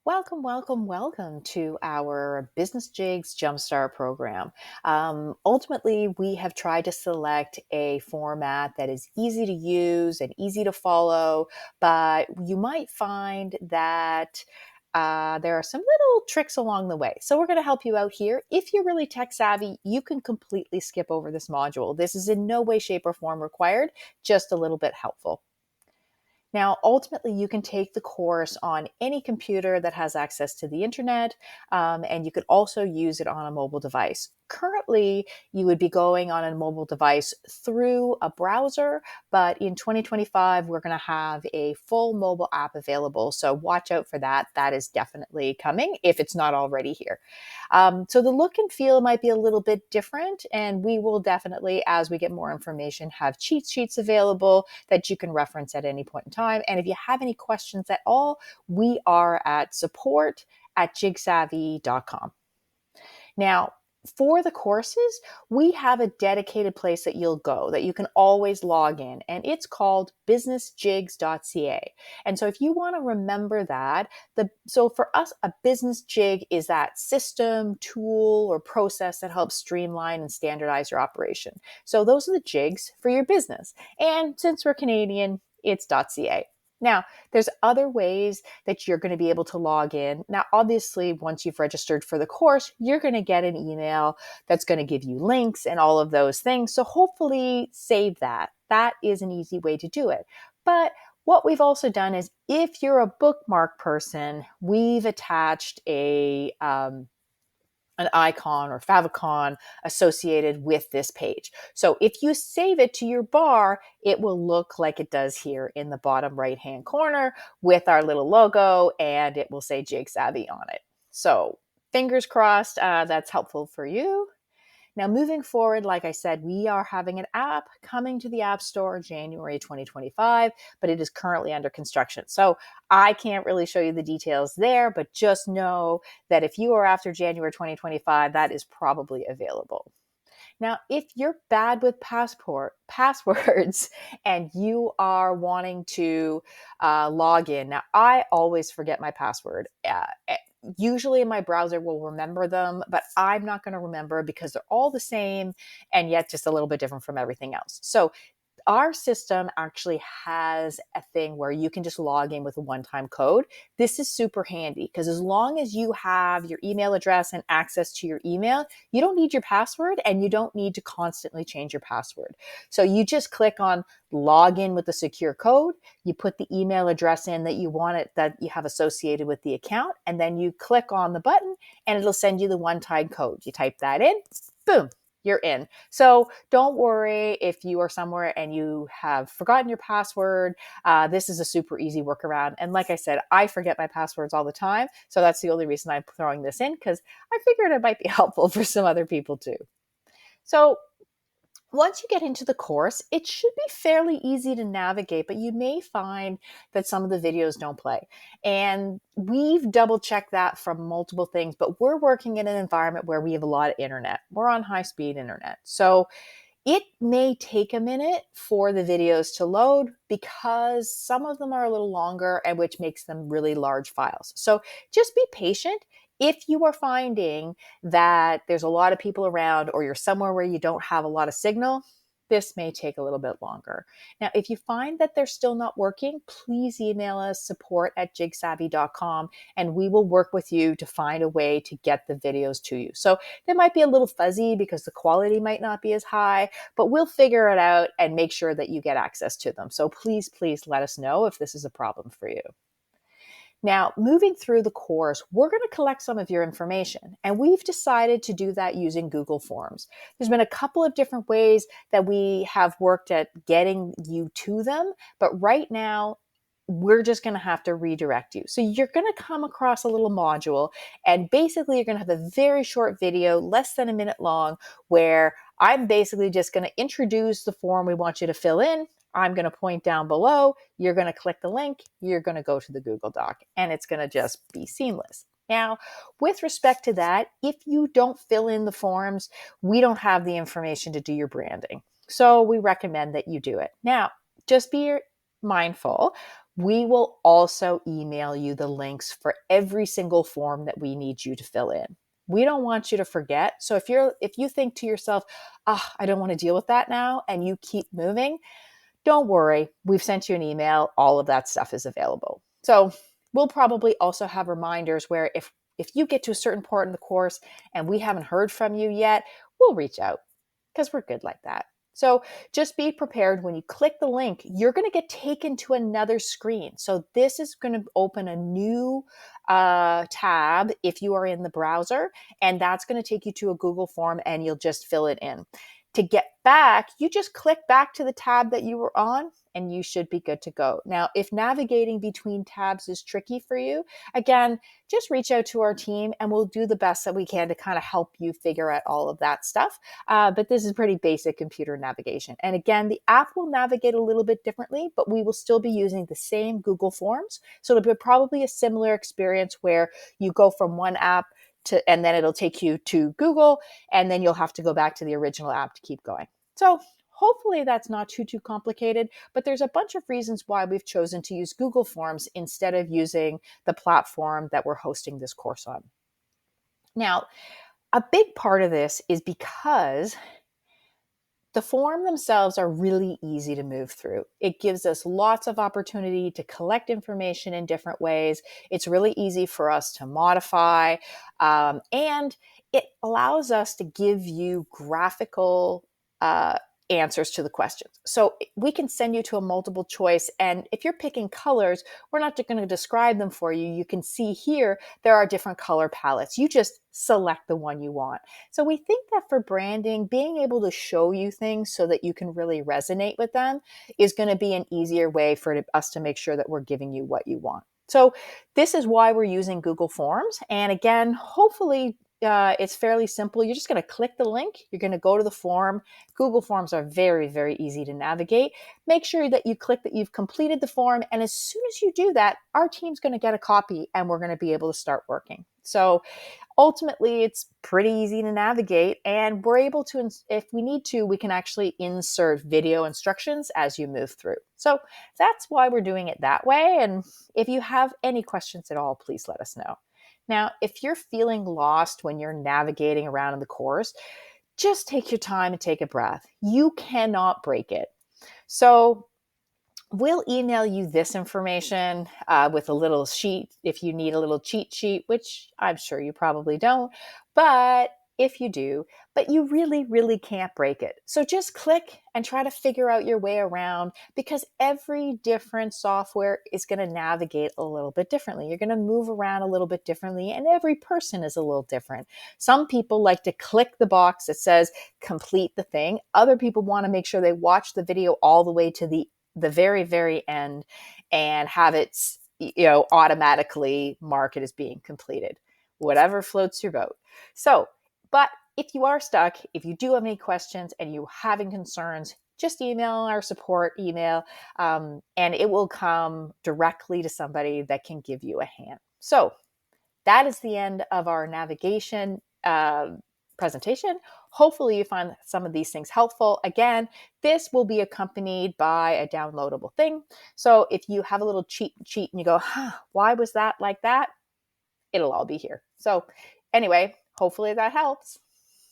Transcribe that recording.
Welcome, welcome, welcome to our Business Jigs Jumpstart program. Ultimately, we have tried to select a format that is easy to use and easy to follow, but you might find that there are some little tricks along the way. So, we're going to help you out here. If you're really tech savvy, you can completely skip over this module. This is in no way, shape, or form required, just a little bit helpful. Now, ultimately, you can take the course on any computer that has access to the internet, and you could also use it on a mobile device. Currently, you would be going on a mobile device through a browser, but in 2025, we're going to have a full mobile app available. So watch out for that. That is definitely coming if it's not already here. So the look and feel might be a little bit different, and we will definitely, as we get more information, have cheat sheets available that you can reference at any point in time. And if you have any questions at all, we are at support@jigsavvy.com. Now, for the courses, we have a dedicated place that you'll go that you can always log in, and it's called businessjigs.ca. And so if you want to remember that, so for us, a business jig is that system, tool, or process that helps streamline and standardize your operation. So those are the jigs for your business. And since we're Canadian, it's .ca. Now, there's other ways that you're going to be able to log in. Now, obviously, once you've registered for the course, you're going to get an email that's going to give you links and all of those things. So hopefully save that. That is an easy way to do it. But what we've also done is if you're a bookmark person, we've attached an icon or favicon associated with this page. So if you save it to your bar, it will look like it does here in the bottom right-hand corner with our little logo, and it will say Jig Savvy on it. So fingers crossed, that's helpful for you. Now, moving forward, like I said, we are having an app coming to the App Store January 2025, but it is currently under construction. So I can't really show you the details there, but just know that if you are after January 2025, that is probably available. Now, if you're bad with passwords and you are wanting to log in, now I always forget my password. Usually my browser will remember them, but I'm not going to remember because they're all the same and yet just a little bit different from everything else. So our system actually has a thing where you can just log in with a one-time code. This is super handy because as long as you have your email address and access to your email, you don't need your password and you don't need to constantly change your password. So you just click on log in with the secure code, you put the email address in that you want it, that you have associated with the account, and then you click on the button and it'll send you the one-time code. You type that in, boom, you're in. So don't worry if you are somewhere and you have forgotten your password. This is a super easy workaround. And like I said, I forget my passwords all the time. So that's the only reason I'm throwing this in, because I figured it might be helpful for some other people too. So once you get into the course, it should be fairly easy to navigate, but you may find that some of the videos don't play. And we've double checked that from multiple things, but we're working in an environment where we have a lot of internet. We're on high speed internet. So it may take a minute for the videos to load because some of them are a little longer, and which makes them really large files. So just be patient. If you are finding that there's a lot of people around or you're somewhere where you don't have a lot of signal, this may take a little bit longer. Now, if you find that they're still not working, please email us support@jigsavvy.com and we will work with you to find a way to get the videos to you. So they might be a little fuzzy because the quality might not be as high, but we'll figure it out and make sure that you get access to them. So please, please let us know if this is a problem for you. Now, moving through the course, we're going to collect some of your information, and we've decided to do that using Google Forms. There's been a couple of different ways that we have worked at getting you to them, but right now, we're just going to have to redirect you. So you're going to come across a little module, and basically you're going to have a very short video, less than a minute long, where I'm basically just going to introduce the form we want you to fill in. I'm going to point down below. You're going to click the link. You're going to go to the Google Doc, and it's going to just be seamless. Now, with respect to that, if you don't fill in the forms, we don't have the information to do your branding. So we recommend that you do it. Now, just be mindful. We will also email you the links for every single form that we need you to fill in. We don't want you to forget. So if you think to yourself, I don't want to deal with that now, and you keep moving, don't worry. We've sent you an email. All of that stuff is available. So we'll probably also have reminders where if you get to a certain part in the course and we haven't heard from you yet, we'll reach out because we're good like that. So just be prepared when you click the link, you're going to get taken to another screen. So this is going to open a new tab if you are in the browser, and that's going to take you to a Google form and you'll just fill it in. To get back, you just click back to the tab that you were on and you should be good to go. Now, if navigating between tabs is tricky for you, again, just reach out to our team and we'll do the best that we can to kind of help you figure out all of that stuff. But this is pretty basic computer navigation. And again, the app will navigate a little bit differently, but we will still be using the same Google Forms. So it'll be probably a similar experience where you go from one app and then it'll take you to Google, and then you'll have to go back to the original app to keep going. So hopefully that's not too complicated, but there's a bunch of reasons why we've chosen to use Google Forms instead of using the platform that we're hosting this course on. Now, a big part of this is because the form themselves are really easy to move through. It gives us lots of opportunity to collect information in different ways. It's really easy for us to modify, and it allows us to give you graphical answers to the questions. So we can send you to a multiple choice, and if you're picking colors, we're not going to describe them for you. You can see here there are different color palettes. You just select the one you want. So we think that for branding, being able to show you things so that you can really resonate with them is going to be an easier way for us to make sure that we're giving you what you want. So this is why we're using Google Forms. And again, hopefully it's fairly simple. You're just going to click the link. You're going to go to the form. Google Forms are very, very easy to navigate. Make sure that you click that you've completed the form. And as soon as you do that, our team's going to get a copy and we're going to be able to start working. So ultimately, it's pretty easy to navigate, and we're able to, if we need to, we can actually insert video instructions as you move through. So that's why we're doing it that way. And if you have any questions at all, please let us know. Now, if you're feeling lost when you're navigating around in the course, just take your time and take a breath. You cannot break it. So we'll email you this information with a little sheet if you need a little cheat sheet, which I'm sure you probably don't, but if you do, but you really, really can't break it. So just click and try to figure out your way around, because every different software is going to navigate a little bit differently. You're going to move around a little bit differently, and every person is a little different. Some people like to click the box that says complete the thing. Other people want to make sure they watch the video all the way to the very, very end and have it, automatically mark it as being completed. Whatever floats your boat. So, but if you are stuck, if you do have any questions and you're having concerns, just email our support email, and it will come directly to somebody that can give you a hand. So that is the end of our navigation presentation. Hopefully you find some of these things helpful. Again, this will be accompanied by a downloadable thing. So if you have a little cheat and you go, why was that like that? It'll all be here. So anyway, hopefully that helps.